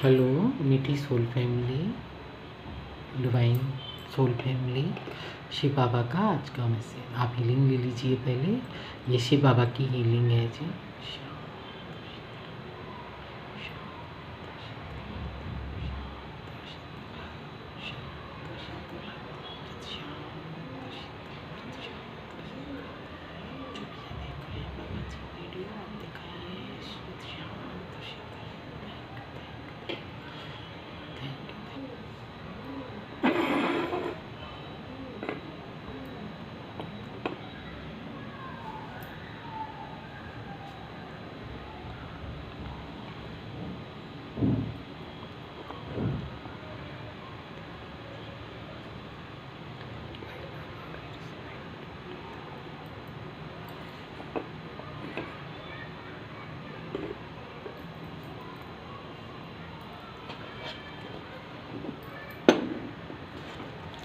Hello मीठी soul family, divine soul family, Shiv Baba का आज का मैसेज। आप हीलिंग ले लीजिए पहले। ये शिव बाबा की हीलिंग है जी।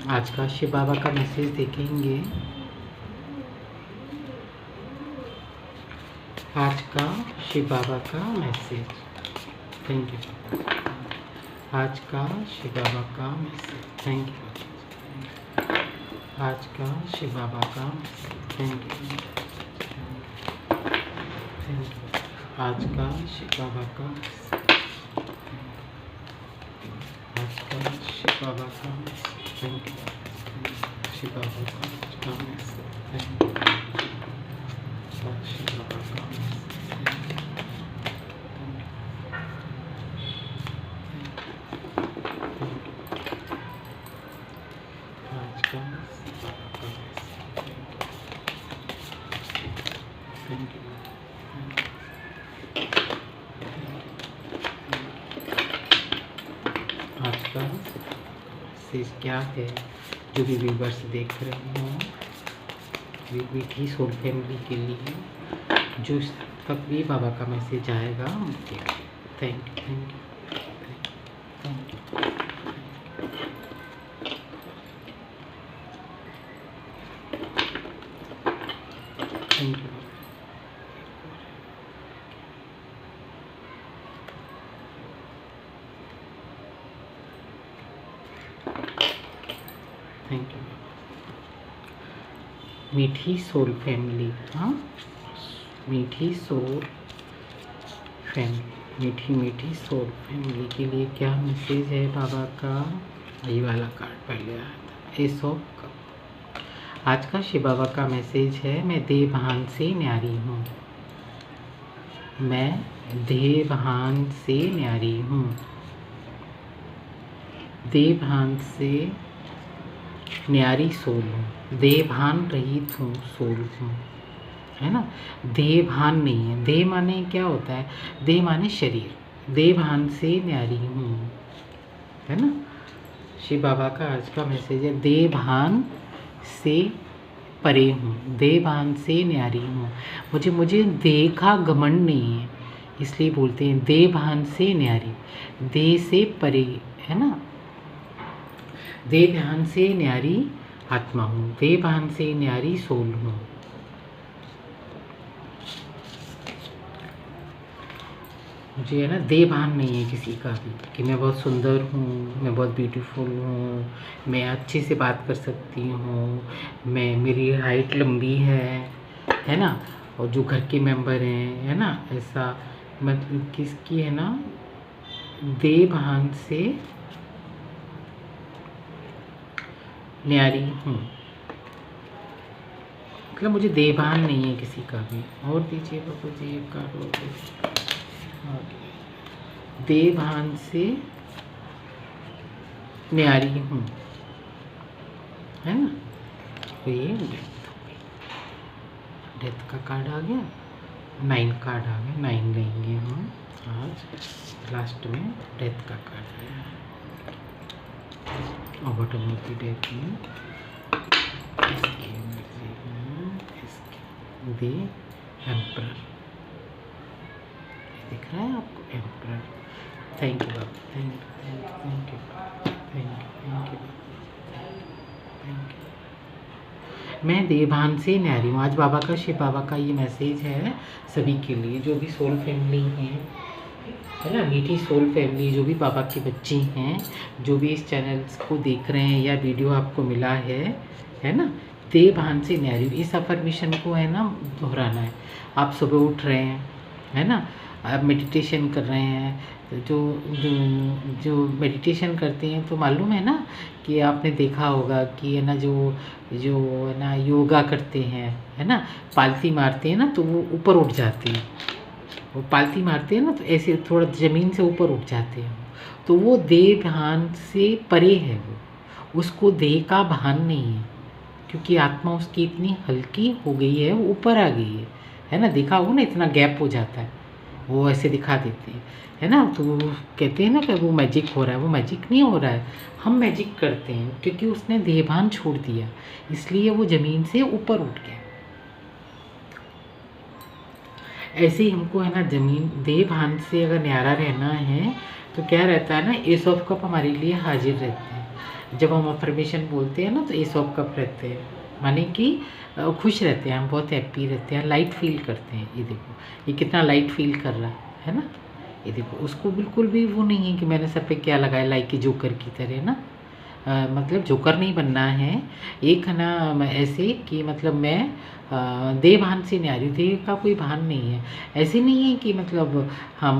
आज का शिव बाबा का मैसेज देखेंगे। आज का शिव बाबा का मैसेज। Thank you. आज का शिव बाबा का मैसेज। Thank you. आज का शिव बाबा का message. Thank you. Thank you. आज का शिव बाबा का आज का शिव बाबा का थैंक यू। शिव बाबा का थैंक यू। शिव बाबा का आज का थैंक यू। आज का मैसेज क्या है? जो भी व्यूवर्स देख रहे हो, मीठी सोल फैमिली के लिए जो तक भी बाबा का मैसेज आएगा उनके लिए thank you. Thank you. Thank you. Thank you. Thank you. मीठी सोल फैमिली, हाँ, मीठी सोल फैमिली, मीठी सोल फैमिली के लिए क्या मैसेज है बाबा का? ये वाला कार्ड पहले आया था, एस ऑफ कप। आज का शिव बाबा का मैसेज है, मैं देवभान से न्यारी हूँ। मैं देवभान से न्यारी हूँ। देवभान से न्यारी सोल हूँ। देवभान रहित हूँ, सोल हूँ, है ना। देवभान नहीं है। देह माने क्या होता है? देह माने शरीर। देवभान से न्यारी हूँ, है ना। शिव बाबा का आज का मैसेज है, देवभान से परे हूँ, देवभान से न्यारी हूँ। मुझे देह का घमंड नहीं है, इसलिए बोलते हैं देवभान से न्यारी। देह से परे, है ना। देवभान से न्यारी आत्मा हूँ, देवभान से न्यारी सोल हूँ। मुझे है ना देवभान नहीं है किसी का भी कि मैं बहुत सुंदर हूँ, मैं बहुत ब्यूटीफुल हूँ, मैं अच्छे से बात कर सकती हूँ, मेरी हाइट लंबी है ना। और जो घर के मेंबर हैं, है ना, ऐसा मतलब किसकी है ना, देवभान से न्यारी हूँ। मतलब मुझे देवभान नहीं है किसी का भी। और दीजिए बाबू जी एक कार्ड और। देवभान से न्यारी हूँ, है ना। तो ये डेथ का कार्ड आ गया, 9 कार्ड आ गया, 9 लेंगे हम आज। लास्ट में डेथ का कार्ड आया और बॉटम ऑफ द डेथ में द एम्परर दिख रहा है आपको, emperor. Thank you Baba, thank you, thank you, thank you, thank you, thank you. मैं देवभान से न्यारी हूँ। आज बाबा का, शिव बाबा का ये मैसेज है सभी के लिए, जो भी सोल फैमिली हैं, है ना। मीठी सोल फैमिली जो भी बाबा की बच्ची हैं, जो भी इस चैनल को देख रहे हैं या वीडियो आपको मिला है ना, देह भान से न्यारी, इस अफर्मेशन को है ना दोहराना है। आप सुबह उठ रहे हैं, है ना, आप मेडिटेशन कर रहे हैं, जो जो जो मेडिटेशन करते हैं तो मालूम है ना कि आपने देखा होगा कि है ना, जो जो है ना योगा करते हैं, है ना, पालती मारते हैं ना तो वो ऊपर उठ जाते हैं। वो पालती मारते हैं ना तो ऐसे थोड़ा ज़मीन से ऊपर उठ जाते हैं। तो वो देह भान से परे है, वो उसको देह का भान नहीं है, क्योंकि आत्मा उसकी इतनी हल्की हो गई है, वो ऊपर आ गई है ना। देखा हो ना, इतना गैप हो जाता है, वो ऐसे दिखा देते हैं, है ना। तो वो कहते हैं ना कि वो मैजिक हो रहा है, वो मैजिक नहीं हो रहा है, हम मैजिक करते हैं, क्योंकि उसने देहभान छोड़ दिया, इसलिए वो ज़मीन से ऊपर उठ गया। ऐसे ही हमको है ना जमीन देह भान से अगर न्यारा रहना है तो क्या रहता है ना, एस ऑफ कप हमारे लिए हाजिर रहते हैं। जब हम अफर्मेशन बोलते हैं ना तो एस ऑफ कप रहते हैं, माने कि खुश रहते हैं, हम बहुत हैप्पी रहते हैं, लाइट फील करते हैं। ये देखो, ये कितना लाइट फील कर रहा है ना। ये देखो, उसको बिल्कुल भी वो नहीं है कि मैंने सर पे क्या लगाया, लाइक की जोकर की तरह ना। मतलब जोकर नहीं बनना है, एक है ना ऐसे कि मतलब मैं देह भान से न्यारी, देह का कोई भान नहीं है। ऐसे नहीं है कि मतलब हम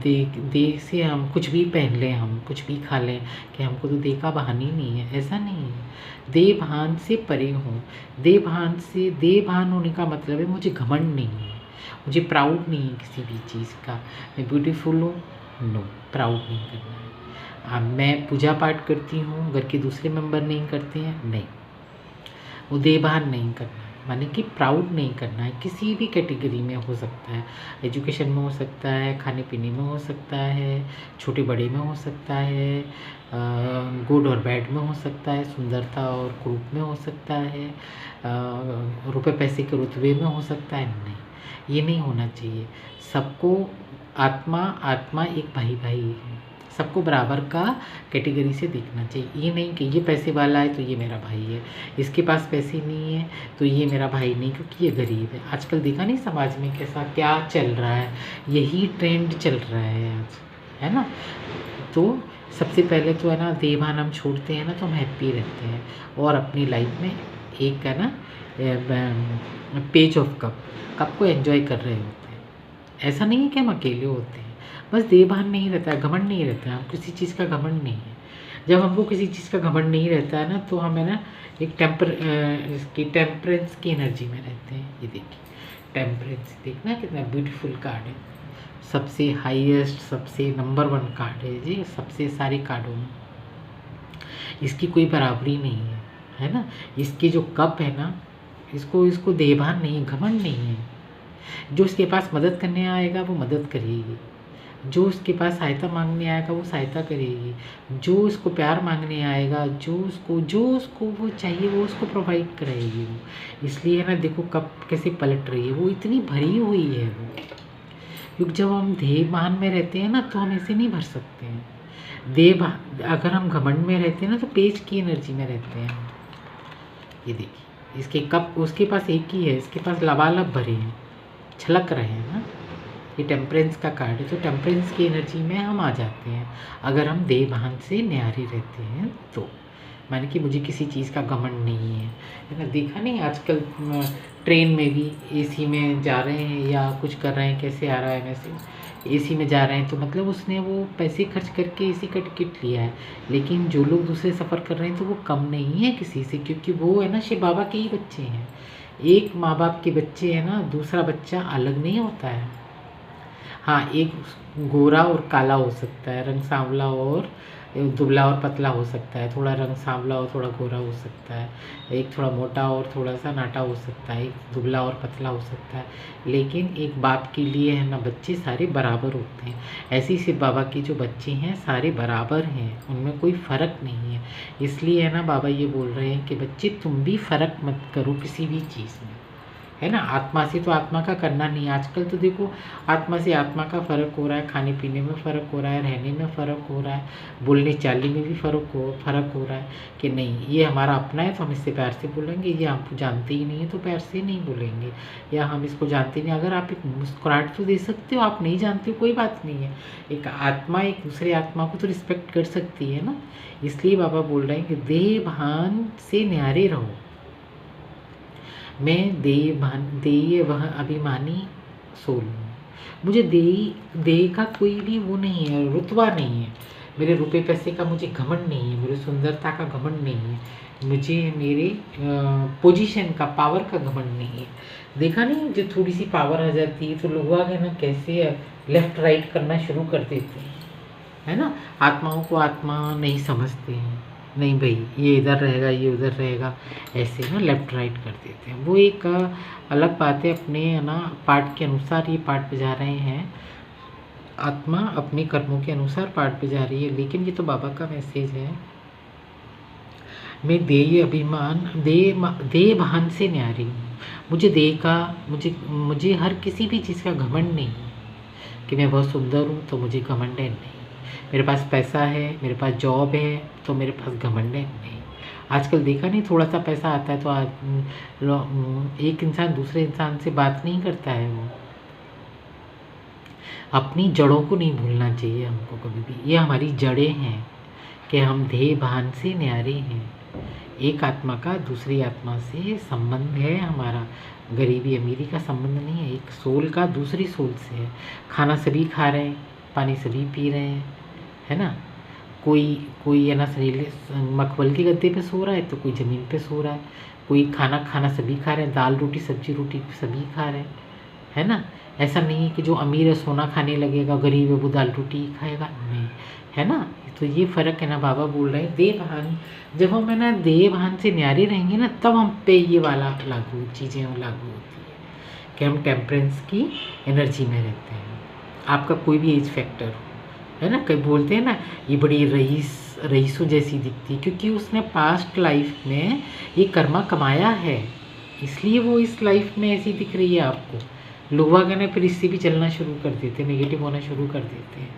देह से हम कुछ भी पहन लें, हम कुछ भी खा लें, कि हमको तो देह का भान ही नहीं है, ऐसा नहीं है। देह भान से परे हूँ। देह भान होने का मतलब है मुझे घमंड नहीं है, मुझे प्राउड नहीं है किसी भी चीज़ का। मैं ब्यूटीफुल हूँ, नो, प्राउड नहीं करना है। मैं पूजा पाठ करती हूँ, घर के दूसरे मेंबर नहीं करते हैं, नहीं, वो देहभान नहीं करना है, माने कि प्राउड नहीं करना है। किसी भी कैटेगरी में हो सकता है, एजुकेशन में हो सकता है, खाने पीने में हो सकता है, छोटे बड़े में हो सकता है, गुड और बैड में हो सकता है, सुंदरता और क्रूप में हो सकता है, रुपए पैसे के रुतबे में हो सकता है। नहीं, ये नहीं होना चाहिए। सबको आत्मा एक भाई है, सबको बराबर का कैटेगरी से देखना चाहिए। ये नहीं कि ये पैसे वाला है तो ये मेरा भाई है, इसके पास पैसे नहीं है तो ये मेरा भाई नहीं, क्योंकि ये गरीब है। आजकल देखा नहीं समाज में कैसा क्या चल रहा है, यही ट्रेंड चल रहा है आज, है ना। तो सबसे पहले तो है ना देहभान हम छोड़ते हैं ना तो हम हैप्पी रहते हैं, और अपनी लाइफ में एक है ना पेज ऑफ कप को एंजॉय कर रहे होते हैं। ऐसा नहीं है कि हम अकेले होते हैं, बस देहभान नहीं रहता है, घमंड नहीं रहता है, हम किसी चीज़ का घमंड नहीं है। जब हमको किसी चीज़ का घमंड नहीं रहता है ना तो हम है ना एक टेम्परेंस की एनर्जी में रहते हैं। ये देखिए टेम्परेंस, देखना कितना ब्यूटीफुल कार्ड है, सबसे हाईएस्ट, सबसे नंबर 1 कार्ड है जी, सबसे सारे कार्डों में इसकी कोई बराबरी नहीं है ना। इसकी जो कप है ना, इसको देहभान नहीं, घमंड नहीं है। जो उसके पास मदद करने आएगा वो मदद करेगी, जो उसके पास सहायता मांगने आएगा वो सहायता करेगी, जो उसको प्यार मांगने आएगा, जो उसको वो चाहिए वो उसको प्रोवाइड कराएगी वो। इसलिए है ना, देखो कब कैसे पलट रही है, वो इतनी भरी हुई है वो। क्योंकि जब हम देहभान में रहते हैं ना तो हम ऐसे नहीं भर सकते हैं। अगर हम घमंड में रहते हैं ना तो पेज की एनर्जी में रहते हैं। ये देखिए, इसके कप उसके पास एक ही है, इसके पास लबालब भरे हैं, छलक रहे हैं ना। ये टेम्परेंस का कार्ड है, तो टेम्परेंस की एनर्जी में हम आ जाते हैं अगर हम देहभान से न्यारे रहते हैं तो। माने कि मुझे किसी चीज़ का घमंड नहीं है ना। देखा नहीं आजकल ट्रेन में भी एसी में जा रहे हैं या कुछ कर रहे हैं, कैसे आ रहा है मैसेज, एसी में जा रहे हैं तो मतलब उसने वो पैसे खर्च करके एसी का टिकट लिया है। लेकिन जो लोग दूसरे सफ़र कर रहे हैं तो वो कम नहीं है किसी से, क्योंकि वो है ना शिव बाबा के ही बच्चे हैं। एक माँ बाप के बच्चे हैं ना, दूसरा बच्चा अलग नहीं होता है। हाँ, एक गोरा और काला हो सकता है, रंग सांवला और दुबला और पतला हो सकता है, थोड़ा रंग सांवला और थोड़ा गोरा हो सकता है, एक थोड़ा मोटा और थोड़ा सा नाटा हो सकता है, एक दुबला और पतला हो सकता है। लेकिन एक बाप के लिए है ना बच्चे सारे बराबर होते हैं। ऐसे ही शिव बाबा के जो बच्चे हैं सारे बराबर हैं, उनमें कोई फ़र्क नहीं है। इसलिए है ना बाबा ये बोल रहे हैं कि बच्चे तुम भी फ़र्क मत करो किसी भी चीज़ में, है ना। आत्मा से तो आत्मा का करना नहीं। आजकल तो देखो आत्मा से आत्मा का फ़र्क हो रहा है, खाने पीने में फ़र्क हो रहा है, रहने में फ़र्क हो रहा है, बोलने चालने में भी फ़र्क हो रहा है कि नहीं ये हमारा अपना है तो हम इससे प्यार से बोलेंगे, ये हमको जानते ही नहीं है तो प्यार से नहीं बोलेंगे, या हम इसको जानते नहीं। अगर आप एक मुस्कुराहट तो दे सकते हो, आप नहीं जानते हो कोई बात नहीं है। एक आत्मा एक दूसरे आत्मा को तो रिस्पेक्ट कर सकती है ना। इसलिए बाबा बोल रहे हैं कि देह भान से न्यारे रहो। मैं देय वह अभिमानी सोल हूँ। मुझे देह का कोई भी वो नहीं है, रुतबा नहीं है। मेरे रुपए पैसे का मुझे घमंड नहीं है, मेरी सुंदरता का घमंड नहीं है, मुझे मेरे पोजीशन का, पावर का घमंड नहीं है। देखा नहीं, जो थोड़ी सी पावर आ जाती है तो लोग आगे ना कैसे लेफ्ट राइट करना शुरू कर देते हैं, है ना। आत्माओं को आत्मा नहीं समझते हैं, नहीं भाई ये इधर रहेगा, ये उधर रहेगा, ऐसे ना लेफ्ट राइट कर देते हैं। वो एक अलग बात है। अपने ना पाठ के अनुसार ये पाठ बजा रहे हैं, आत्मा अपने कर्मों के अनुसार पाठ बजा रही है, लेकिन ये तो बाबा का मैसेज है। मैं देह भान से न्यारी हूँ। मुझे देह का, मुझे हर किसी भी चीज़ का घमंड नहीं है कि मैं बहुत सुंदर हूँ तो मुझे घमंड है, नहीं। मेरे पास पैसा है, मेरे पास जॉब है तो मेरे पास घमंड है, नहीं। आजकल देखा नहीं, थोड़ा सा पैसा आता है तो एक इंसान दूसरे इंसान से बात नहीं करता है। वो अपनी जड़ों को नहीं भूलना चाहिए हमको कभी भी। ये हमारी जड़ें हैं कि हम देह भान से न्यारे हैं। एक आत्मा का दूसरी आत्मा से संबंध है हमारा, गरीबी अमीरी का संबंध नहीं है। एक सोल का दूसरी सोल से है। खाना सभी खा रहे हैं, पानी सभी पी रहे हैं, है ना। कोई है ना मखमल के गद्दे पे सो रहा है तो कोई ज़मीन पे सो रहा है। कोई खाना सभी खा रहे हैं, दाल रोटी सब्जी रोटी सभी खा रहे हैं, है ना। ऐसा नहीं है कि जो अमीर है सोना खाने लगेगा, गरीब है वो दाल रोटी ही खाएगा, नहीं, है ना। तो ये फ़र्क है ना। बाबा बोल रहे हैं देह भान, जब हम है ना देह भान से न्यारे रहेंगे ना, तब हम पे ये वाला चीज़ें लागू होती है कि हम टेम्परेंस की एनर्जी में रहते हैं। आपका कोई भी एज फैक्टर हो, है ना। कई बोलते हैं ना ये बड़ी रईसों जैसी दिखती है, क्योंकि उसने पास्ट लाइफ में ये कर्मा कमाया है, इसलिए वो इस लाइफ में ऐसी दिख रही है आपको। लोग ना फिर इससे भी चलना शुरू कर देते हैं, नेगेटिव होना शुरू कर देते हैं।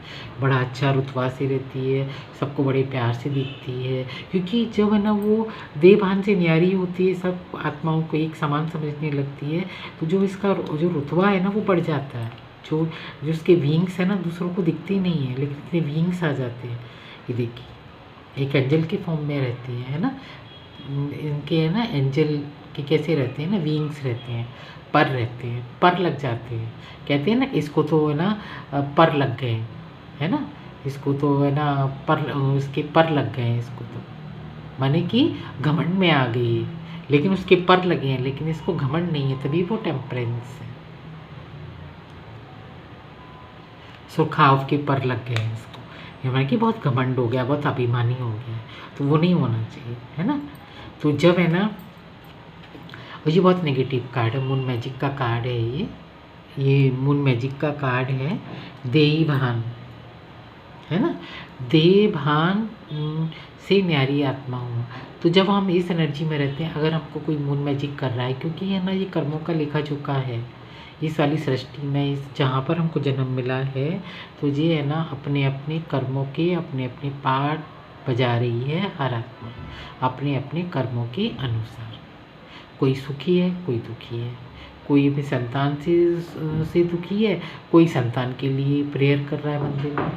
बड़ा अच्छा रुतबा से रहती है, सबको बड़े प्यार से दिखती है, क्योंकि जब है ना वो देहभान से न्यारी होती है, सब आत्माओं को एक समान समझने लगती है, तो जो इसका जो रुतबा है ना वो बढ़ जाता है। जो उसके विंग्स है ना दूसरों को दिखते नहीं है, लेकिन इतने विंग्स आ जाते हैं। ये देखिए एक एंजल के फॉर्म में रहती है ना। इनके है ना एंजल के कैसे रहते हैं ना, विंग्स रहते हैं, पर रहते हैं, पर लग जाते हैं। कहते हैं ना इसको तो है ना पर लग गए, है ना, इसको तो है ना उसके पर लग गए हैं, इसको तो माने कि घमंड में आ गई है, लेकिन उसके पर लगे हैं, लेकिन इसको घमंड नहीं है, तभी वो टेम्परेंस है। सुखाव के पर लग गए हैं इसको, ये माने कि बहुत घमंड हो गया, बहुत अभिमानी हो गया, तो वो नहीं होना चाहिए, है ना। तो जब है ना, और ये बहुत नेगेटिव कार्ड है, मून मैजिक का कार्ड है ये मून मैजिक का कार्ड है। देई भान, है ना, देह भान से न्यारी आत्मा हूँ। तो जब हम इस एनर्जी में रहते हैं, अगर हमको कोई मून मैजिक कर रहा है, क्योंकि है ना ये कर्मों का लेखा जोखा है इस वाली सृष्टि में, इस जहाँ पर हमको जन्म मिला है, तो ये है ना अपने अपने कर्मों के अपने अपने पार्ट बजा रही है हर आत्मा, अपने अपने कर्मों के अनुसार। कोई सुखी है, कोई दुखी है, कोई अपनी संतान से दुखी है, कोई संतान के लिए प्रेयर कर रहा है मंदिर में,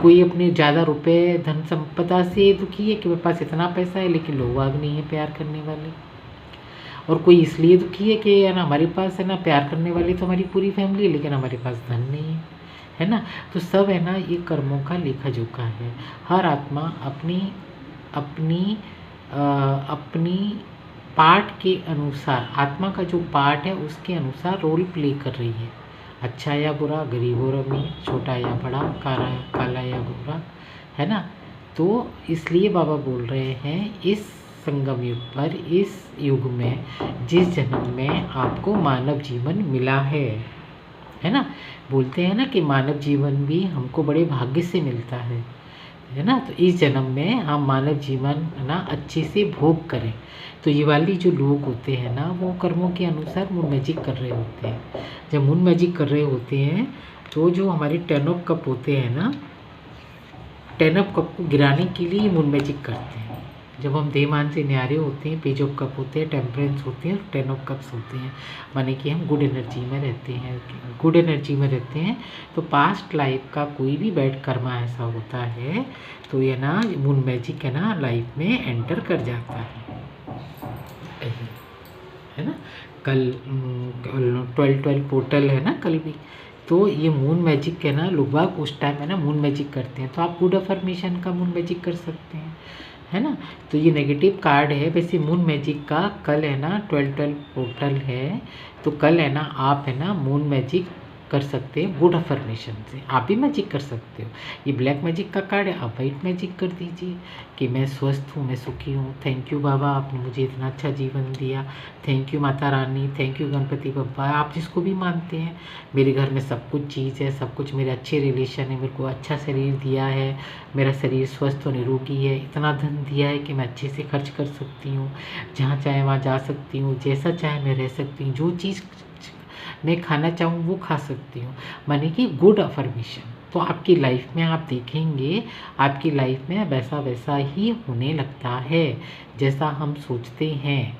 कोई अपने ज़्यादा रुपए धन संपदा से दुखी है कि मेरे पास इतना पैसा है लेकिन लोग आग नहीं है प्यार करने वाले, और कोई इसलिए दुखी है कि है ना हमारे पास है ना प्यार करने वाली तो हमारी पूरी फैमिली है, लेकिन हमारे पास धन नहीं है ना। तो सब है ना ये कर्मों का लेखा जोखा है। हर आत्मा अपनी अपनी अपनी पार्ट के अनुसार, आत्मा का जो पार्ट है उसके अनुसार रोल प्ले कर रही है। अच्छा या बुरा, गरीब और अमीर, छोटा या बड़ा, काला या गोरा, है ना। तो इसलिए बाबा बोल रहे हैं इस संगम युग पर, इस युग में, जिस जन्म में आपको मानव जीवन मिला है ना। बोलते हैं ना कि मानव जीवन भी हमको बड़े भाग्य से मिलता है, है ना। तो इस जन्म में हम मानव जीवन है ना अच्छे से भोग करें। तो ये वाली जो लोग होते हैं ना वो कर्मों के अनुसार मून मैजिक कर रहे होते हैं। जब मून मैजिक कर रहे होते हैं तो जो हमारे 10 ऑफ कप होते हैं ना, 10 ऑफ कप को गिराने के लिए मून मैजिक करते हैं। जब हम देहमान से न्यारे होते हैं, पेज ऑफ कप होते हैं, टेम्परेंस होते हैं, 10 ऑफ कप्स होते हैं, माने कि हम गुड एनर्जी में रहते हैं। गुड एनर्जी में रहते हैं तो पास्ट लाइफ का कोई भी बैड कर्मा ऐसा होता है तो ये ना मून मैजिक है ना लाइफ में एंटर कर जाता है ना। कल 12 पोर्टल है ना कल भी, तो ये मून मैजिक है ना लोग बाग उस टाइम है ना मून मैजिक करते हैं। तो आप गुड अफर्मेशन का मून मैजिक कर सकते हैं, है ना। तो ये नेगेटिव कार्ड है। वैसे मून मैजिक का कल है ना 12 पोर्टल है, तो कल है ना आप है ना मून मैजिक कर सकते हैं गुड अफर्मेशन से। आप भी मैजिक कर सकते हो। ये ब्लैक मैजिक का कार्ड है, आप वाइट मैजिक कर दीजिए कि मैं स्वस्थ हूँ, मैं सुखी हूँ, थैंक यू बाबा आपने मुझे इतना अच्छा जीवन दिया, thank you Mata Rani, thank you Ganpati Bappa, आप जिसको भी मानते हैं। मेरे घर में सब कुछ चीज़ है, सब कुछ मेरे अच्छे रिलेशन है, मेरे को अच्छा शरीर दिया है, मेरा शरीर स्वस्थ और निरोगी है, इतना धन दिया है कि मैं अच्छे से खर्च कर सकती हूँ, जहाँ चाहे वहाँ जा सकती हूँ, जैसा चाहे मैं रह सकती हूँ, जो चीज़ मैं खाना चाहूँ वो खा सकती हूँ, माने कि गुड अफर्मेशन। तो आपकी लाइफ में आप देखेंगे आपकी लाइफ में वैसा वैसा ही होने लगता है जैसा हम सोचते हैं।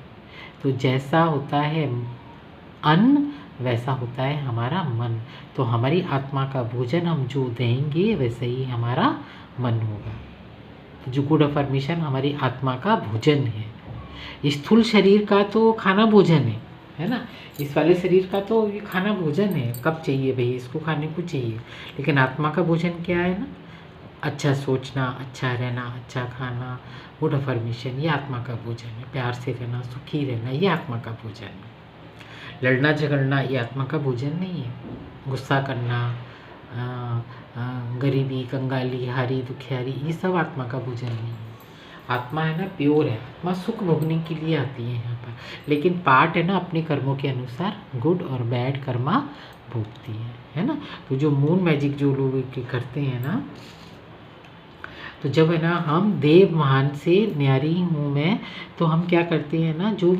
तो जैसा होता है अन्न वैसा होता है हमारा मन। तो हमारी आत्मा का भोजन हम जो देंगे वैसे ही हमारा मन होगा। तो जो गुड अफर्मेशन हमारी आत्मा का भोजन है। स्थूल शरीर का तो खाना भोजन है ना। इस वाले शरीर का तो ये खाना भोजन है, कब चाहिए भाई इसको खाने को चाहिए। लेकिन आत्मा का भोजन क्या है ना, अच्छा सोचना, अच्छा रहना, अच्छा खाना, गुड अफर्मेशन, ये आत्मा का भोजन है। प्यार से रहना, सुखी रहना, ये आत्मा का भोजन है। लड़ना झगड़ना ये आत्मा का भोजन नहीं है। गुस्सा करना, गरीबी, कंगाली, हारी, दुखियारी, ये सब आत्मा का भोजन नहीं है। आत्मा है ना प्योर है, आत्मा सुख भोगने के लिए आती है यहाँ पर। लेकिन पार्ट है ना अपने कर्मों के अनुसार गुड और बैड कर्मा भोगती है ना। तो जो मून मैजिक जो लोग करते हैं ना, तो जब है ना हम देव महान से न्यारी हूँ मैं, तो हम क्या करते हैं ना जो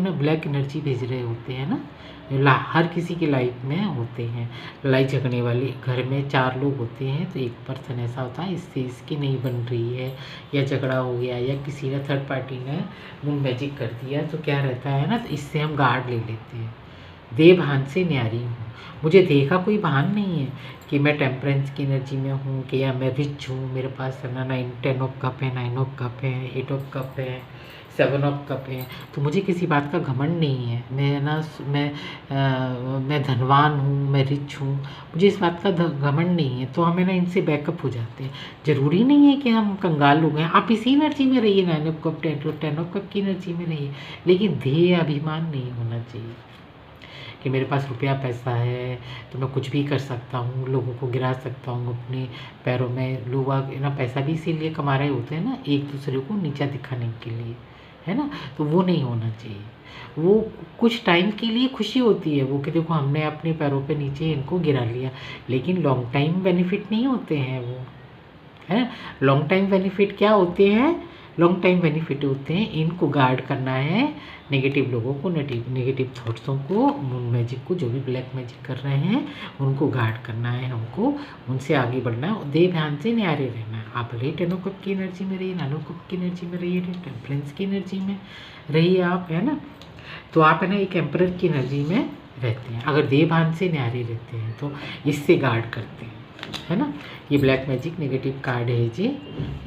ना ब्लैक एनर्जी भेज रहे होते हैं ना, हर किसी की लाइफ में होते हैं। लड़ाई झगड़ने वाले घर में 4 लोग होते हैं तो एक पर्सन ऐसा होता है इससे इसकी नहीं बन रही है, या झगड़ा हो गया, या किसी ने थर्ड पार्टी ने मून मैजिक कर दिया, तो क्या रहता है ना, तो इससे हम गार्ड ले लेते हैं। देव भान से न्यारी हूँ, मुझे देह का कोई भान नहीं है कि मैं टेम्परेंस की एनर्जी में हूँ कि या मैं रिच हूँ, मेरे पास है ना 10 ऑफ कप है, 9 ऑफ कप है, 8 ऑफ कप है, 7 ऑफ कप है। तो मुझे किसी बात का घमंड नहीं है। मैं ना मैं धनवान हूँ, मैं रिच हूँ, मुझे इस बात का घमंड नहीं है। तो हमें ना इनसे बैकअप हो जाते हैं। ज़रूरी नहीं है कि हम कंगाल हो गए। आप इसी एनर्जी में रहिए, 9 ऑफ कप 10 ऑफ कप की एनर्जी में रहिए, लेकिन ध्येय अभिमान नहीं होना चाहिए कि मेरे पास रुपया पैसा है तो मैं कुछ भी कर सकता हूँ, लोगों को गिरा सकता हूँ अपने पैरों में। लोग ना पैसा भी इसीलिए कमा रहे होते हैं ना, एक दूसरे को नीचा दिखाने के लिए, है ना। तो वो नहीं होना चाहिए। वो कुछ टाइम के लिए खुशी होती है वो कि देखो हमने अपने पैरों पे नीचे इनको गिरा लिया, लेकिन लॉन्ग टाइम बेनिफिट नहीं होते हैं वो, है। लॉन्ग टाइम बेनिफिट क्या होते हैं, लॉन्ग टाइम बेनिफिट होते हैं इनको गार्ड करना है, नेगेटिव लोगों को, नेगेटिव थॉट्सों को, मून मैजिक को, जो भी ब्लैक मैजिक कर रहे हैं उनको गार्ड करना है हमको, उनसे आगे बढ़ना है, देव ध्यान से न्यारे रहना है। आप रहिए 10 ऑफ कप की एनर्जी में रहिए, 9 ऑफ कप की एनर्जी में रहिए, टेम्परेंस की एनर्जी में रहिए आप, है ना। तो आप है ना एक एम्परर की एनर्जी में रहते हैं। अगर देव भान से न्यारे रहते हैं तो इससे गार्ड करते हैं, है ना। ये ब्लैक मैजिक नेगेटिव कार्ड है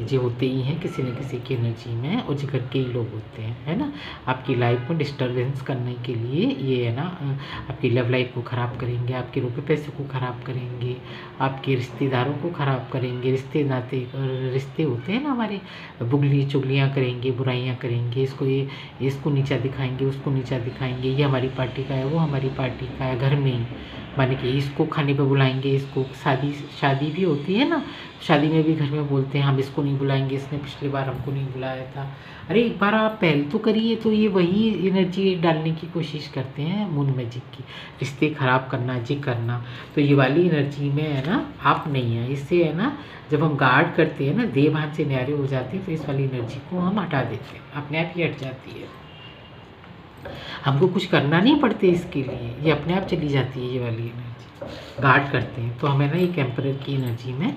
जी होते ही हैं किसी न किसी की एनर्जी में, और जिगर के ही लोग होते हैं, है ना। आपकी लाइफ में डिस्टर्बेंस करने के लिए ये है ना आपकी लव लाइफ को ख़राब करेंगे, आपके रुपये पैसे को ख़राब करेंगे, आपके रिश्तेदारों को ख़राब करेंगे। रिश्ते होते हैं ना हमारे, बुगली चुगलियाँ करेंगे, बुराइयाँ करेंगे, इसको नीचा दिखाएंगे, उसको नीचा दिखाएंगे, ये हमारी पार्टी का है, वो हमारी पार्टी का है, घर में ही माने कि इसको खाने पे बुलाएंगे, इसको शादी शादी भी होती है ना, शादी में भी घर में बोलते हैं हम इसको नहीं बुलाएंगे, इसने पिछली बार हमको नहीं बुलाया था। अरे एक बार आप पहल तो करिए। तो ये वही एनर्जी डालने की कोशिश करते हैं मून मैजिक की, रिश्ते ख़राब करना, जी करना। तो ये वाली एनर्जी में है ना आप नहीं है। इससे है ना जब हम गार्ड करते हैं ना, देह भान से न्यारे हो जाते हैं, तो इस वाली एनर्जी को हम हटा देते हैं, अपने आप ही हट जाती है। हमको कुछ करना नहीं पड़ते इसके लिए, ये अपने आप चली जाती है ये वाली एनर्जी। गार्ड करते हैं तो हमें ना एक एम्परर की एनर्जी में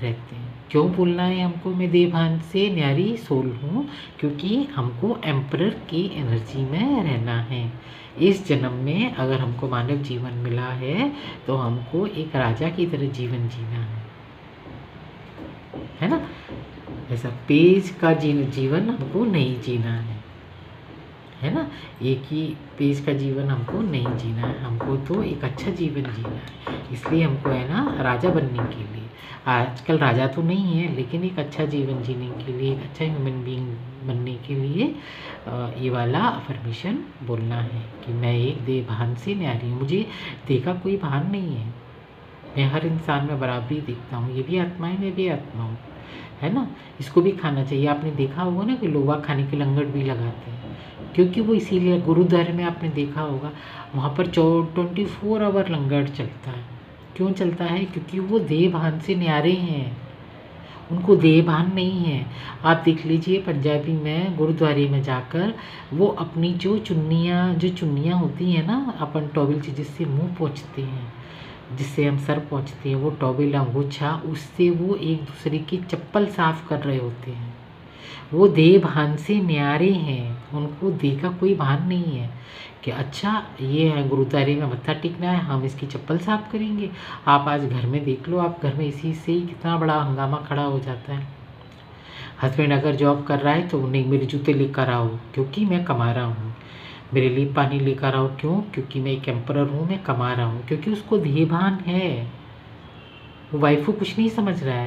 रहते हैं। क्यों बोलना है हमको मैं देवभान से न्यारी सोल हूँ? क्योंकि हमको एम्परर की एनर्जी में रहना है। इस जन्म में अगर हमको मानव जीवन मिला है तो हमको एक राजा की तरह जीवन जीना है ना। ऐसा पेज का जीवन हमको नहीं जीना है ना। एक ही पेज का जीवन हमको नहीं जीना है, हमको तो एक अच्छा जीवन जीना है। इसलिए हमको है ना राजा बनने के लिए, आजकल राजा तो नहीं है लेकिन एक अच्छा जीवन जीने के लिए, एक अच्छा ह्यूमन बीइंग बनने के लिए ये वाला अफर्मेशन बोलना है कि मैं एक देह भान से न्यारी हूँ। मुझे देह का कोई भान नहीं है, मैं हर इंसान में बराबरी देखता हूँ। ये भी आत्मा है, मैं भी आत्मा हूँ, है ना। इसको भी खाना चाहिए। आपने देखा होगा ना कि लोग खाने के लंगर भी लगाते हैं, क्योंकि वो इसीलिए गुरुद्वारे में आपने देखा होगा वहाँ पर 24 आवर लंगर चलता है। क्यों चलता है? क्योंकि वो देह भान से न्यारे हैं, उनको देह भान नहीं है। आप देख लीजिए पंजाबी में गुरुद्वारे में जाकर वो अपनी जो चुन्नियाँ होती हैं ना, अपन टॉवल से जिससे मुंह पोंछते हैं, जिससे हम सर पोंछते हैं, वो टॉवल अंगूछा, उससे वो एक दूसरे की चप्पल साफ कर रहे होते हैं। वो देह भान से न्यारे हैं, उनको देह का कोई भान नहीं है कि अच्छा ये है गुरुद्वारे में मत्था टेकना है, हम इसकी चप्पल साफ करेंगे। आप आज घर में देख लो, आप घर में इसी से ही कितना बड़ा हंगामा खड़ा हो जाता है। हस्बैंड अगर जॉब कर रहा है तो नहीं मेरे जूते लेकर आओ क्योंकि मैं कमा रहा हूँ, मेरे लिए पानी लेकर आओ क्यों? क्योंकि मैं एक एम्परर हूँ, मैं कमा रहा हूँ। क्योंकि उसको देह भान है, वो वाइफ को कुछ नहीं समझ रहा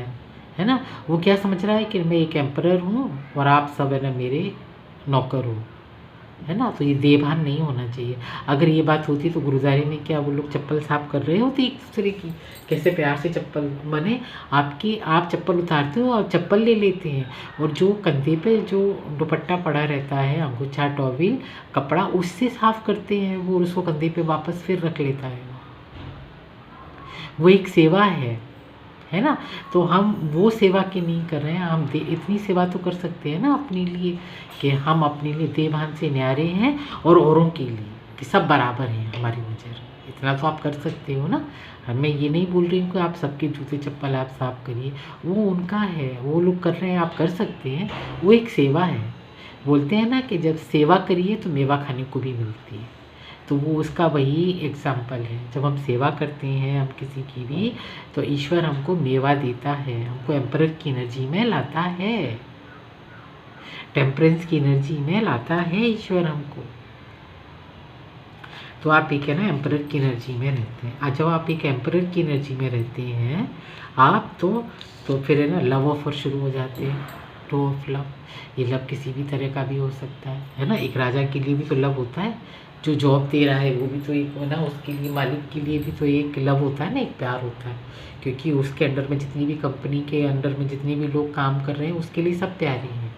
है ना। वो क्या समझ रहा है कि मैं एक एम्परर हूँ और आप सब है ना मेरे नौकर हो, है ना। तो ये देहभान नहीं होना चाहिए। अगर ये बात होती तो गुरुद्वारे में क्या वो लोग चप्पल साफ कर रहे होते एक दूसरे की? कैसे प्यार से चप्पल, माने आप चप्पल उतारते हो और चप्पल ले लेते हैं, और जो कंधे पे जो दुपट्टा पड़ा रहता है, अंगूछा, टॉवल, कपड़ा, उससे साफ करते हैं वो, उसको कंधे पे वापस फिर रख लेता है। वो एक सेवा है ना। तो हम वो सेवा की नहीं कर रहे हैं। हम इतनी सेवा तो कर सकते हैं ना अपने लिए कि हम अपने लिए देहभान से न्यारे हैं और औरों के लिए कि सब बराबर हैं हमारी नज़र। इतना तो आप कर सकते हो ना। मैं ये नहीं बोल रही हूँ कि आप सबके जूते चप्पल आप साफ करिए, वो उनका है, वो लोग कर रहे हैं, आप कर सकते हैं। वो एक सेवा है। बोलते हैं ना कि जब सेवा करिए तो मेवा खाने को भी मिलती है। तो वो उसका वही एग्जाम्पल है। जब हम सेवा करते हैं हम किसी की भी, तो ईश्वर हमको मेवा देता है, हमको एम्परर की एनर्जी में लाता है, टेम्परेंस की एनर्जी में लाता है ईश्वर हमको। तो आप एक है ना एम्परर की एनर्जी में रहते हैं। आज जब आप एक एम्परर की एनर्जी में रहते हैं आप तो फिर है ना लव ऑफर शुरू हो जाते हैं। टू ऑफ लव, ये लव किसी भी तरह का भी हो सकता है ना। एक राजा के लिए भी तो लव होता है, जो जॉब दे रहा है वो भी तो एक है ना, उसके लिए मालिक के लिए भी तो एक लव होता है ना, एक प्यार होता है। क्योंकि उसके अंडर में जितनी भी कंपनी के अंडर में जितने भी लोग काम कर रहे हैं उसके लिए सब प्यारे हैं।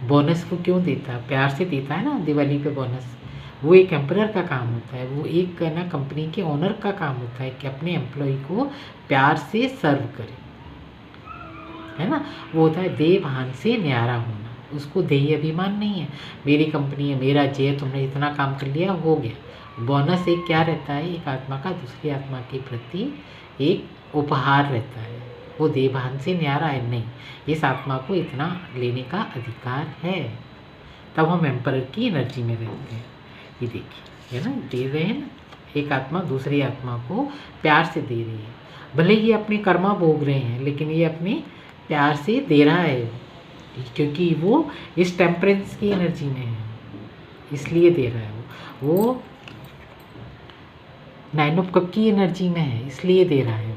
बोनस वो क्यों देता है? प्यार से देता है ना। दिवाली पे बोनस, वो एक एम्परर का काम होता है, वो एक है ना कंपनी के ओनर का काम होता है कि अपने एम्प्लॉय को प्यार से सर्व करे, है ना। वो होता है देहभान से न्यारा होना। उसको देही अभिमान नहीं है, मेरी कंपनी है, मेरा जय, तुमने इतना काम कर लिया, हो गया। बोनस एक क्या रहता है? एक आत्मा का दूसरी आत्मा के प्रति एक उपहार रहता है। वो देहभान से न्यारा है नहीं, इस आत्मा को इतना लेने का अधिकार है। तब हम एम्परर की एनर्जी में रहते हैं। ये देखिए, है ना, दे रहे हैं ना, एक आत्मा दूसरी आत्मा को प्यार से दे रही है। भले ही अपने कर्मा भोग रहे हैं लेकिन ये अपने प्यार से दे रहा है, क्योंकि वो इस टेम्परेंस की एनर्जी में है, इसलिए दे रहा है। वो 9 ऑफ कप की एनर्जी में है, इसलिए दे रहा है।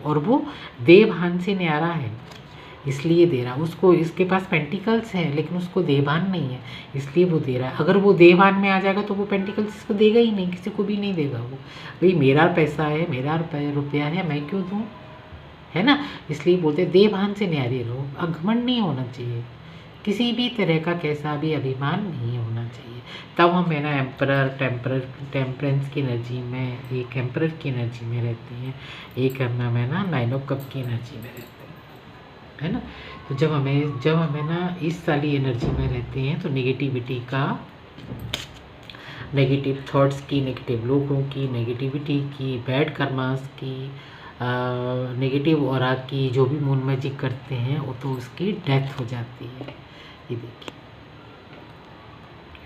और वो देहभान से न्यारा है। इसलिए दे रहा है उसको। इसके पास पेंटिकल्स हैं लेकिन उसको देहभान नहीं है, इसलिए वो दे रहा है। अगर वो देहभान में आ जाएगा तो वो पेंटिकल्स इसको देगा ही नहीं, किसी को भी नहीं देगा वो। भाई मेरा पैसा है, मेरा रुपया है, मैं क्यों दूँ, है ना। इसलिए बोलते हैं देहभान से न्यारे रहो, घमंड नहीं होना चाहिए, किसी भी तरह का कैसा भी अभिमान नहीं होना चाहिए। तब हम है ना टेम्परेंस की एनर्जी में, एक एम्परर की एनर्जी में रहते हैं, एक हम है ना 9 ऑफ कप की एनर्जी में रहते हैं, है ना। तो जब हमें ना इस वाली एनर्जी में रहते हैं तो नेगेटिविटी का, नेगेटिव थॉट्स की, नेगेटिव लोगों की, नेगेटिविटी की, बैड कर्मास की, नेगेटिव ऑरा की, जो भी मून मैजिक करते हैं वो तो उसकी डेथ हो जाती है। ये देखिए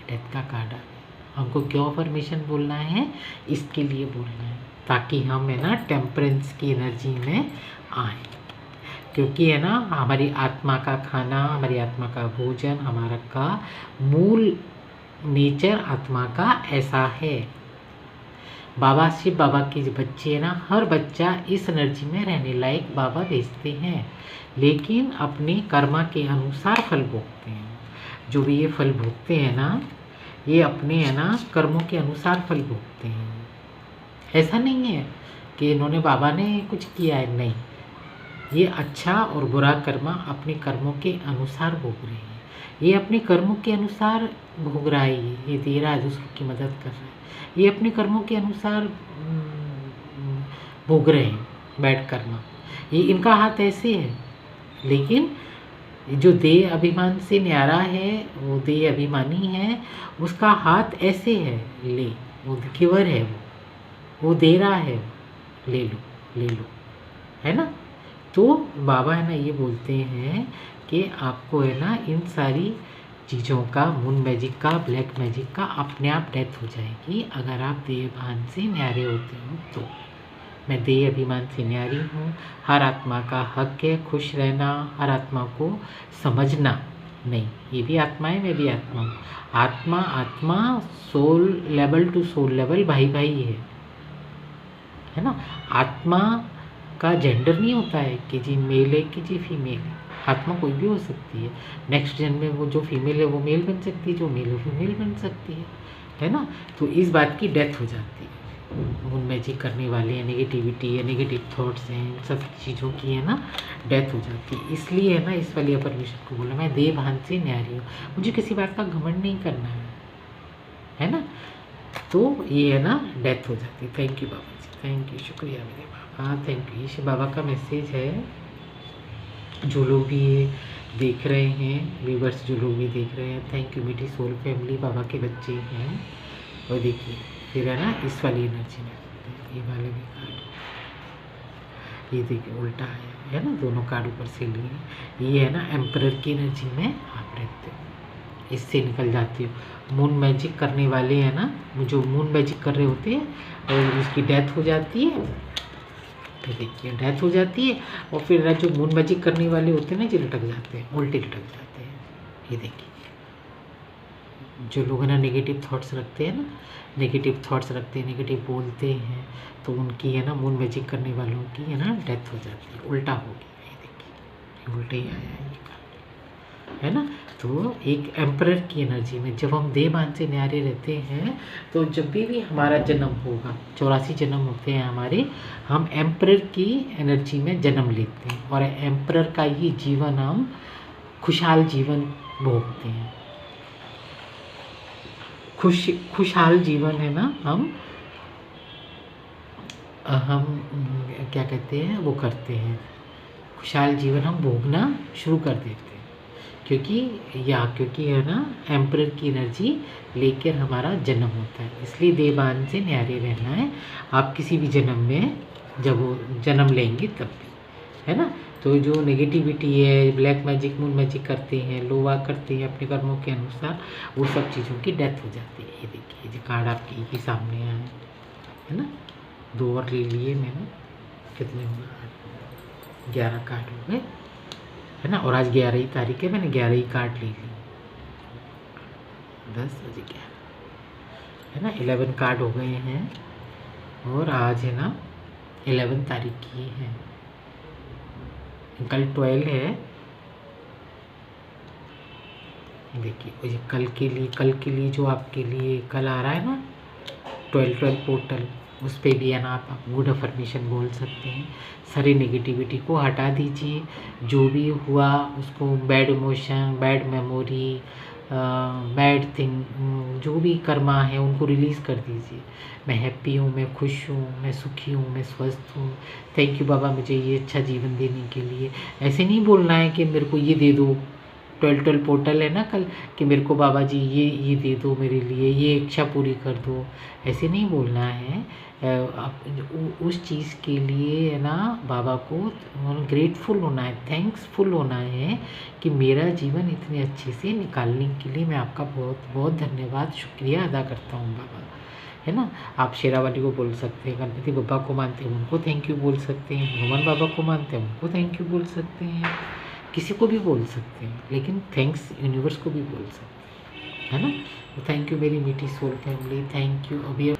डेथ का कार्ड आ गया। हमको क्यों अफर्मेशन बोलना है, इसके लिए बोलना है ताकि हम है ना टेम्परेंस की एनर्जी में आए। क्योंकि है ना हमारी आत्मा का खाना, हमारी आत्मा का भोजन, हमारा का मूल नेचर आत्मा का ऐसा है। बाबा शिव बाबा के जो बच्चे हैं ना, हर बच्चा इस एनर्जी में रहने लायक बाबा भेजते हैं, लेकिन अपने कर्मा के अनुसार फल भोगते हैं। जो भी ये फल भोगते हैं ना, ये अपने है ना कर्मों के अनुसार फल भोगते हैं। ऐसा नहीं है कि इन्होंने बाबा ने कुछ किया है, नहीं, ये अच्छा और बुरा कर्मा अपने कर्मों के अनुसार भोग रहे हैं। ये अपने कर्मों के अनुसार भोग रहा है, ये दे रहा है, दूसरों की मदद कर रहा है, ये अपने कर्मों के अनुसार भोग रहे हैं बैड कर्मा। ये इनका हाथ ऐसे है, लेकिन जो देह अभिमान से न्यारा है, वो देह अभिमानी है, उसका हाथ ऐसे है, ले, वो गिवर है, वो दे रहा है, ले लो ले लो, है ना। तो बाबा है ना ये बोलते हैं कि आपको है ना इन सारी चीज़ों का, मून मैजिक का, ब्लैक मैजिक का अपने आप डेथ हो जाएगी अगर आप देहभान से न्यारे होते हो तो। मैं देह अभिमान से न्यारी हूँ, हर आत्मा का हक है खुश रहना, हर आत्मा को समझना। नहीं, ये भी आत्मा है, मैं भी आत्मा हूँ। आत्मा आत्मा, soul level to soul level भाई भाई है ना। आत्मा का जेंडर नहीं होता है कि जी मेल है कि जी फीमेल है। आत्मा कोई भी हो सकती है। नेक्स्ट जन्म में वो जो फीमेल है वो मेल बन सकती है, जो मेल है वो फीमेल बन सकती है ना। तो इस बात की डेथ हो जाती है। मून मैजिक करने वाले हैं, नेगेटिविटी है, नेगेटिव थॉट्स हैं, इन सब चीज़ों की है ना डेथ हो जाती है। इसलिए है ना इस वाली अफर्मेशन को बोला, मैं देह भान से न्यारी हूँ, मुझे किसी बात का घमंड नहीं करना है ना। तो ये है ना डेथ हो जाती है। Thank you Baba ji, thank you, शुक्रिया मेरे बाबा, थैंक यू। ये बाबा का मैसेज है। जो लोग भी ये देख रहे हैं, व्यूवर्स जो लोग भी देख रहे हैं, थैंक यू। मेरी सोल फैमिली बाबा के बच्चे हैं। और देखिए फिर है ना इस वाली एनर्जी में, ये वाले भी कार्ड, ये देखिए उल्टा है ना, दोनों कार्ड ऊपर से लिए। ये है ना एम्परर की एनर्जी में आप रहते हो, इससे निकल जाती हो। मून मैजिक करने वाले हैं ना, जो मून मैजिक कर रहे होते हैं और उसकी डेथ हो जाती है, तो देखिए डेथ हो जाती है। और फिर ना जो मून मैजिक करने वाले होते हैं ना, जो लटक जाते हैं, उल्टे लटक जाते हैं। ये देखिए जो लोग है ना नेगेटिव थॉट्स रखते हैं ना, नेगेटिव थॉट्स रखते हैं, नेगेटिव बोलते हैं, तो उनकी है ना मून मैजिक करने वालों की है ना डेथ हो जाती है। उल्टा हो गया, ये देखिए उल्टे ही आया है ये कार्ड, है ना। तो एक एम्परर की एनर्जी में जब हम देहभान से न्यारे रहते हैं, तो जब भी हमारा जन्म होगा, 84 जन्म होते हैं हमारे, हम एम्परर की एनर्जी में जन्म लेते हैं और एम्परर का ही जीवन हम खुशहाल जीवन भोगते हैं। खुशहाल जीवन है ना हम क्या कहते हैं वो करते हैं, खुशहाल जीवन हम भोगना शुरू कर देते हैं। क्योंकि है ना एम्परर की एनर्जी लेकर हमारा जन्म होता है, इसलिए देहभान से न्यारे रहना है। आप किसी भी जन्म में जब वो जन्म लेंगे तब भी, है ना। तो जो नेगेटिविटी है, ब्लैक मैजिक, मून मैजिक करते हैं, लोवा करते हैं अपने कर्मों के अनुसार, वो सब चीज़ों की डेथ हो जाती है। ये देखिए जो कार्ड आपके ही सामने आए, है ना। 2 और ले लिए मैंने, कितने हो गए, 11 कार्ड हो गए, है ना। और आज 11 ही तारीख है, मैंने 11 ही कार्ड ले ली, 10 बजे 11, है ना। 11 कार्ड हो गए हैं और आज है ना 11 तारीख की है, कल 12 है देखिए वो ये कल के लिए जो आपके लिए कल आ रहा है ना 12 पोर्टल, उस पे भी है ना आप गुड अफर्मेशन बोल सकते हैं। सारी नेगेटिविटी को हटा दीजिए, जो भी हुआ उसको, bad emotion, bad memory, bad thing, जो भी कर्मा है उनको रिलीज़ कर दीजिए। मैं हैप्पी हूँ, मैं खुश हूँ, मैं सुखी हूँ, मैं स्वस्थ हूँ। थैंक यू बाबा मुझे ये अच्छा जीवन देने के लिए। ऐसे नहीं बोलना है कि मेरे को ये दे दो, 12 पोर्टल है ना कल, कि मेरे को बाबा जी ये दे दो मेरे लिए, ये इच्छा पूरी कर दो। ऐसे नहीं बोलना है। उस चीज़ के लिए है ना बाबा को ग्रेटफुल होना है, थैंक्सफुल होना है कि मेरा जीवन इतने अच्छे से निकालने के लिए मैं आपका बहुत बहुत धन्यवाद, शुक्रिया अदा करता हूँ बाबा, है ना। आप शेरावाली को बोल सकते हैं, गणपति बाबा को मानते हैं उनको थैंक यू बोल सकते हैं, हनुमान बाबा को मानते हैं उनको थैंक यू बोल सकते हैं, किसी को भी बोल सकते हैं, लेकिन थैंक्स यूनिवर्स को भी बोल सकते हैं, है ना। तो थैंक यू मेरी मीठी सोल फैमिली, थैंक यू। अभी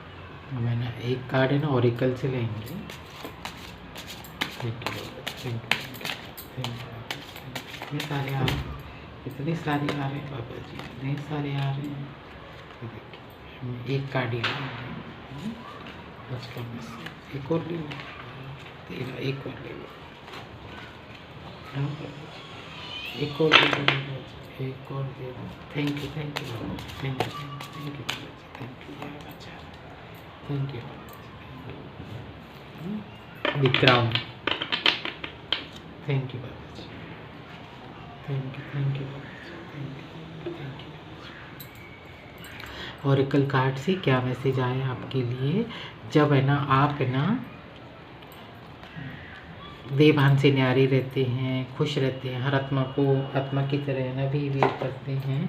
मैंने एक कार्ड है ना ओरेकल से लेंगे। Thank you thank you. इतने सारे आ रहे हैं, इतने सारे आ रहे हैं बाबा जी, इतने सारे आ रहे हैं। देखिए एक कार्ड ही लेंगे, बचपन में से एक और ले लो, तेरा एक और ले लो, एक और दे दो, एक और दे दो। Thank you thank you thank you thank you thank you अच्छा, thank you Vikram, thank you Baba ji, thank you Baba ji, thank you. Oracle card से क्या मैसेज आया आपके लिए? जब है ना आप है ना देवभान से न्यारे रहते हैं, खुश रहते हैं, हर आत्मा को आत्मा की तरह है ना भी करते हैं,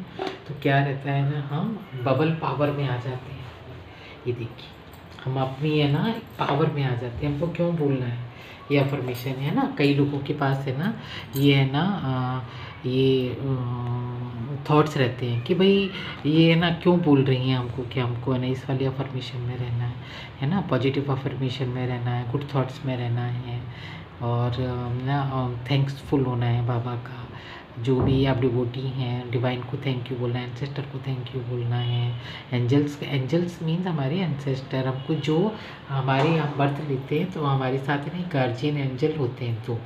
तो क्या रहता है ना हम बबल पावर में आ जाते हैं। ये देखिए हम अपनी है ना पावर में आ जाते हैं। हमको क्यों बोलना है ये अफर्मेशन है ना, कई लोगों के पास है ना ये है ना ये थॉट्स रहते हैं कि भाई ये है ना क्यों बोल रही हैं हमको कि हमको है ना इस वाली अफर्मेशन में रहना है ना, पॉजिटिव अफर्मेशन में रहना है, गुड थॉट्स में रहना है, और ना थैंक्सफुल होना है बाबा का। जो भी आप डिवोटी हैं डिवाइन को थैंक यू बोलना है, एंसेस्टर को थैंक यू बोलना है। एंजल्स मीन्स हमारे एंसेस्टर, हमको जो हमारे हम बर्थ लेते हैं तो हमारे साथ नहीं गार्जियन एंजल होते हैं, तो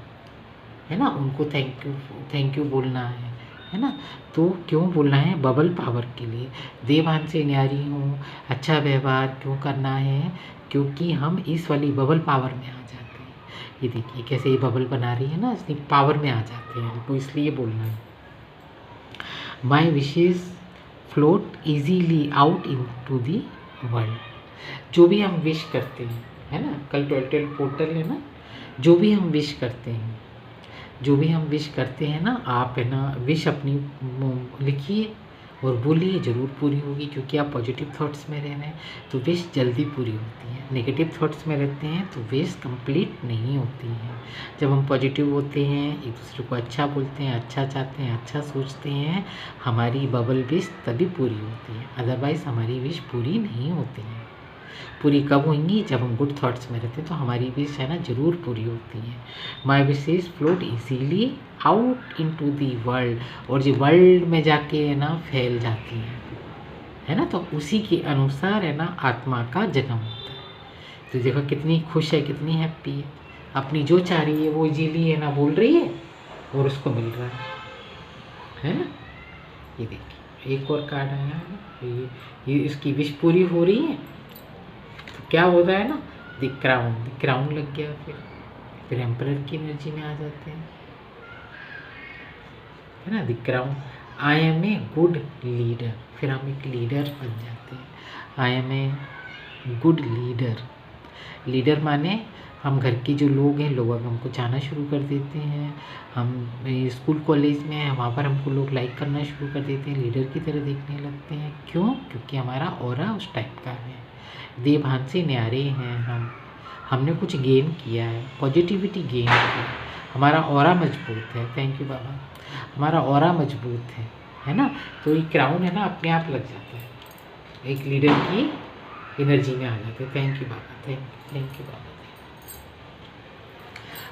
है ना उनको थैंक यू बोलना है ना। तो क्यों बोलना है? बबल पावर के लिए। देवभान से न्यारी हूँ, अच्छा व्यवहार क्यों करना है? क्योंकि हम इस वाली बबल पावर में आ जाते हैं। ये देखिए कैसे ये बबल बना रही है ना, इसलिए पावर में आ जाते हैं हमको, इसलिए बोलना है। My wishes float easily out into the world. जो भी हम विश करते हैं है ना, कल 12 पोर्टल है ना, जो भी हम विश करते हैं, जो भी हम विश करते हैं ना, आप है ना विश अपनी लिखिए और बोलिए, ज़रूर पूरी होगी, क्योंकि आप पॉजिटिव थॉट्स में रह रहे हैं तो विश जल्दी पूरी होती है। नेगेटिव थॉट्स में रहते हैं तो विश कंप्लीट नहीं होती है। जब हम पॉजिटिव होते हैं, एक दूसरे को अच्छा बोलते हैं, अच्छा चाहते हैं, अच्छा सोचते हैं, हमारी बबल विश तभी पूरी होती है, अदरवाइज़ हमारी विश पूरी नहीं होती है। पूरी कब होंगी? जब हम गुड थॉट्स में रहते हैं, तो हमारी विश है ना ज़रूर पूरी होती है। My wishes float easily out into the world, और जो वर्ल्ड में जाके है ना फैल जाती है ना, तो उसी के अनुसार है ना आत्मा का जन्म होता है। तो देखो कितनी खुश है, कितनी हैप्पी है, अपनी जो चाह रही है वो इजीली है ना बोल रही है और उसको मिल रहा है ना। ये देखिए एक और कार्ड आया है ना, ये इसकी विश पूरी हो रही है, क्या होता है ना, द क्राउन लग गया, फिर एम्परर की एनर्जी में आ जाते हैं, है ना। The crown, I am a good leader, फिर हम एक लीडर बन जाते हैं। I am a good leader, leader माने हम घर के जो लोग हैं, लोग अब हमको चाहना शुरू कर देते हैं। हम स्कूल कॉलेज में हैं, वहाँ पर हमको लोग लाइक करना शुरू कर देते हैं, लीडर की तरह देखने लगते हैं। क्यों? क्योंकि हमारा ऑरा उस टाइप का है, देवभान से न्यारे हैं हमने कुछ गेन किया है, पॉजिटिविटी गेन की, हमारा ऑरा मजबूत है। थैंक यू बाबा, हमारा ऑरा मजबूत है ना। तो ये क्राउन है ना अपने आप लग जाता है, एक लीडर की एनर्जी में आ जाते हैं। Thank you Baba, thank you Baba.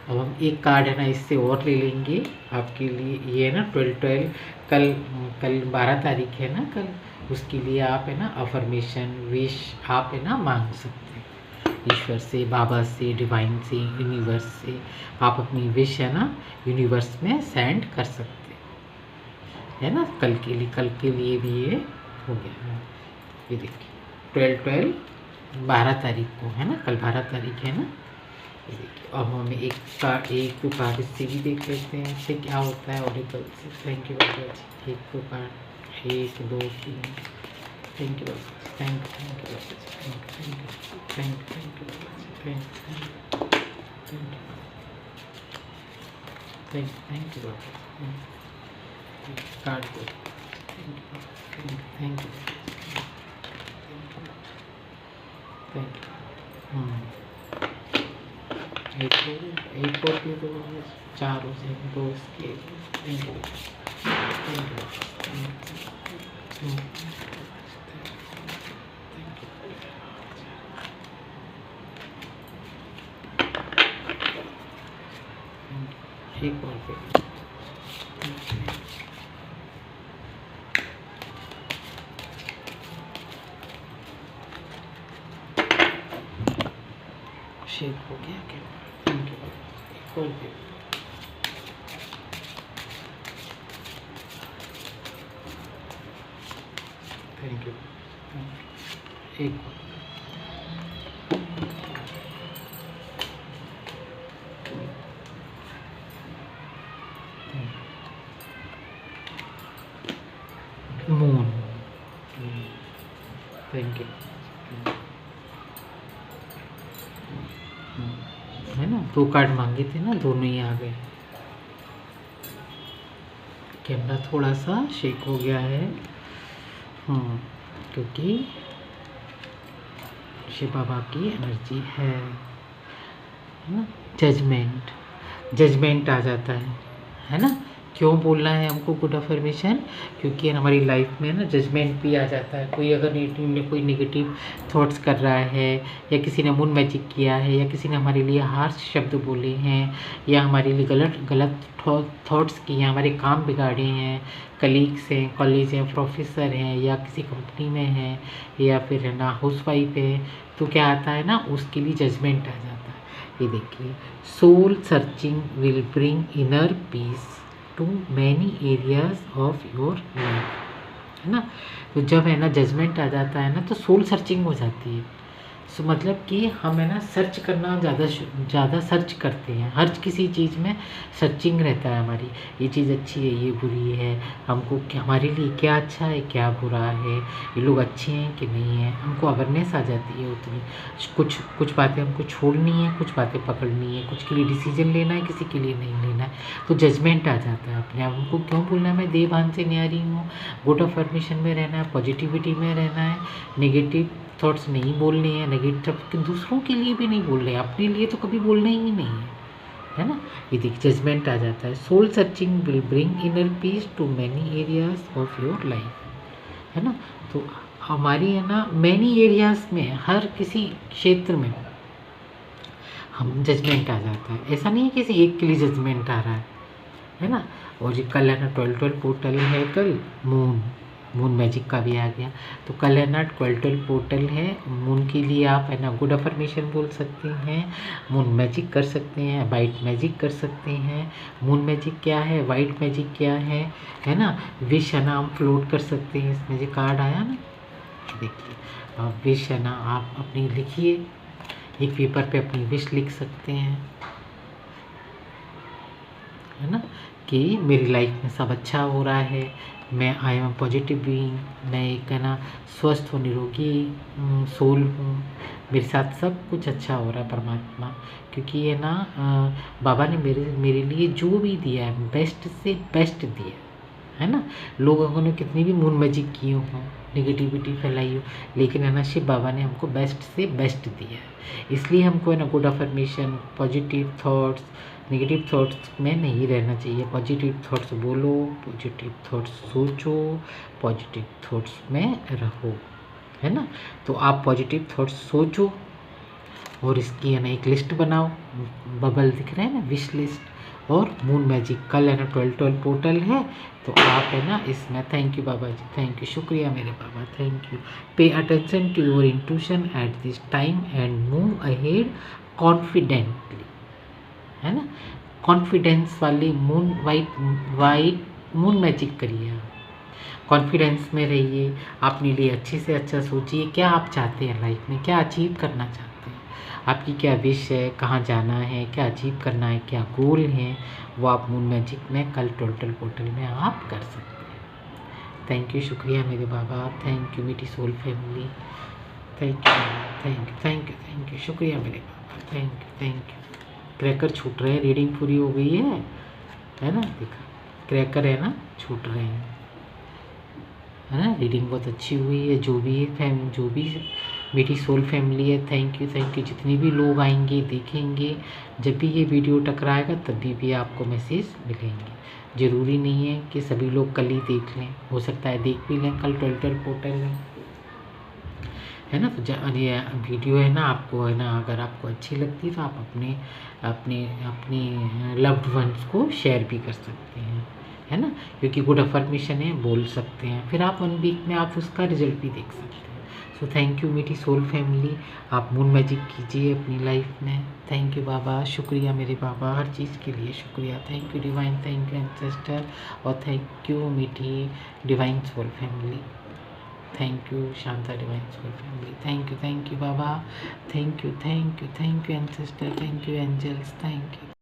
अब हम एक कार्ड है ना इससे और ले लेंगे आपके लिए। ये है ना 12-12 कल कल 12 तारीख है ना कल, उसके लिए आप है ना अफर्मेशन विश आप है ना मांग सकते हैं ईश्वर से, बाबा से, डिवाइन से, यूनिवर्स से। आप अपनी विश है ना यूनिवर्स में सेंड कर सकते है ना। कल के लिए भी ये हो गया है। ये देखिए 12-12 12 तारीख को है ना, कल 12 तारीख है ना। ये देखिए अब हम एक दो कार्ड इससे भी देख लेते हैं इससे क्या होता है ऑरिकल से। Thank you Baba ji. एक दो card 1 2 3। Thank you Baba ji. Thank you Baba ji. Thank you Baba ji. Thank you Baba ji. Card दो। Thank you thank you. एक और दे दो, 4 हो जाएंगे, 2 इसके। Thank you thank you. एक और दे शेक हो गया क्या? Thank you. एक और दे। Thank you. एक मून। Thank you. है ना 2 कार्ड मांगे थे ना, दोनों ही आ गए। कैमरा थोड़ा सा शेक हो गया है क्योंकि शिव बाबा की एनर्जी है ना। जजमेंट आ जाता है ना। क्यों बोलना है हमको गुड अफर्मेशन? क्योंकि हमारी लाइफ में ना जजमेंट भी आ जाता है। कोई अगर कोई नेगेटिव थॉट्स कर रहा है, या किसी ने मून मैजिक किया है, या किसी ने हमारे लिए हार्श शब्द बोले हैं, या हमारे लिए गलत थॉट्स किए हैं, हमारे काम बिगाड़े हैं, कलीग्स हैं, कॉलेज हैं, प्रोफेसर हैं, या किसी कंपनी में हैं, या फिर है ना हाउसवाइफ है, तो क्या आता है ना उसके लिए जजमेंट आ जाता है। ये देखिए soul searching will bring inner peace to many areas of your life, है ना। तो जब है ना जजमेंट आ जाता है ना तो सोल सर्चिंग हो जाती है। सो मतलब कि हम है ना सर्च करना ज़्यादा सर्च करते हैं, हर किसी चीज़ में सर्चिंग रहता है हमारी। ये चीज़ अच्छी है, ये बुरी है, हमको क्या, हमारे लिए क्या अच्छा है, क्या बुरा है, ये लोग अच्छे हैं कि नहीं है, हमको अवेयरनेस आ जाती है उतनी। कुछ बातें हमको छोड़नी है, कुछ बातें पकड़नी है, कुछ के लिए डिसीजन लेना है, किसी के लिए नहीं लेना है। तो जजमेंट आ जाता है अपने आप। हमको क्यों बोलना है मैं देवभान से न्यारी हूँ, गुड अफर्मेशन में रहना है, पॉजिटिविटी में रहना है, नेगेटिव थॉट्स नहीं बोलने हैं, नेगेटिव दूसरों के लिए भी नहीं बोल रहे हैं, अपने लिए तो कभी बोलना ही नहीं है ना। ये देख जजमेंट आ जाता है। Soul searching will bring inner peace to many areas of your life, है ना। तो हमारी है ना मैनी एरियाज में, हर किसी क्षेत्र में हम जजमेंट आ जाता है। ऐसा नहीं है किसी एक के लिए जजमेंट आ रहा है ना। और ये कल है ना 12-12 पोर्टल है, कल मून मैजिक का भी आ गया। तो कल है ना 12-12 पोर्टल है मून के लिए। आप है ना गुड अफर्मेशन बोल सकते हैं, मून मैजिक कर सकते हैं, वाइट मैजिक कर सकते हैं। मून मैजिक क्या है, वाइट मैजिक क्या है ना। विश है ना हम फ्लोट कर सकते हैं। इसमें जो कार्ड आया ना देखिए, विश है ना आप अपनी लिखिए, एक पेपर पे अपनी विश लिख सकते हैं, है ना, कि मेरी लाइफ में सब अच्छा हो रहा है, मैं आई एम पॉजिटिव बीइंग, मैं एक है ना स्वस्थ और निरोगी सोल हूँ, मेरे साथ सब कुछ अच्छा हो रहा है परमात्मा। क्योंकि ये ना बाबा ने मेरे लिए जो भी दिया है बेस्ट से बेस्ट दिया है ना। लोगों ने कितनी भी मून मैजिक की हो, नेगेटिविटी फैलाई हो, लेकिन है ना शिव बाबा ने हमको बेस्ट से बेस्ट दिया है। इसलिए हमको है ना good affirmation, positive thoughts, negative thoughts में नहीं रहना चाहिए। पॉजिटिव थॉट्स बोलो, पॉजिटिव थॉट्स सोचो, पॉजिटिव थॉट्स में रहो, है ना। तो आप पॉजिटिव थॉट्स सोचो और इसकी है ना एक लिस्ट बनाओ, बबल दिख रहे हैं ना, विश लिस्ट और मून मैजिक। कल है ना 12 पोर्टल है, तो आप है ना इसमें, thank you Baba ji, thank you, शुक्रिया मेरे Baba, thank you. Pay attention to your intuition at this time and move ahead confidently, है ना, कॉन्फिडेंस वाली मून वाइट मून मैजिक करिए आप, कॉन्फिडेंस में रहिए, अपने लिए अच्छे से अच्छा सोचिए, क्या आप चाहते हैं लाइफ में, क्या अचीव करना चाहते हैं, आपकी क्या विश है, कहाँ जाना है, क्या अचीव करना है, क्या गोल है, वो आप मून मैजिक में कल टोटल पोर्टल में आप कर सकते हैं। थैंक यू, शुक्रिया मेरे बाबा, थैंक यू मेरी soul family, thank you, thank you, thank you, thank you, शुक्रिया मेरे Baba, thank you, thank you. Cracker छूट रहे हैं, रीडिंग पूरी हो गई है ना, देखा क्रैकर है ना छूट रहे हैं, है ना। रीडिंग बहुत अच्छी हुई है, जो भी है जो भी मेरी सोल फैमिली है, थैंक यू, थैंक यू। जितने भी लोग आएंगे देखेंगे, जब भी ये वीडियो टकराएगा तभी भी आपको मैसेज मिलेंगे। ज़रूरी नहीं है कि सभी लोग कल ही देख लें, हो सकता है देख भी लें, कल 12 पोर्टल है ना। तो ये वीडियो है ना, आपको है ना, अगर आपको अच्छी लगती है तो आप अपने अपने अपने लव्ड वंस को शेयर भी कर सकते हैं, है ना, क्योंकि गुड अफर्मेशन है, बोल सकते हैं, फिर आप 1 वीक में आप उसका रिजल्ट भी देख सकते हैं। सो थैंक यू मेरी सोल फैमिली, आप मून मैजिक कीजिए अपनी लाइफ में। थैंक यू बाबा, शुक्रिया मेरे बाबा, हर चीज़ के लिए शुक्रिया, thank you divine, thank you ancestor, और thank you Meethi divine soul family, thank you Shanta divine soul family, thank you Baba, thank you, thank you, thank you ancestor, thank you angels, thank you.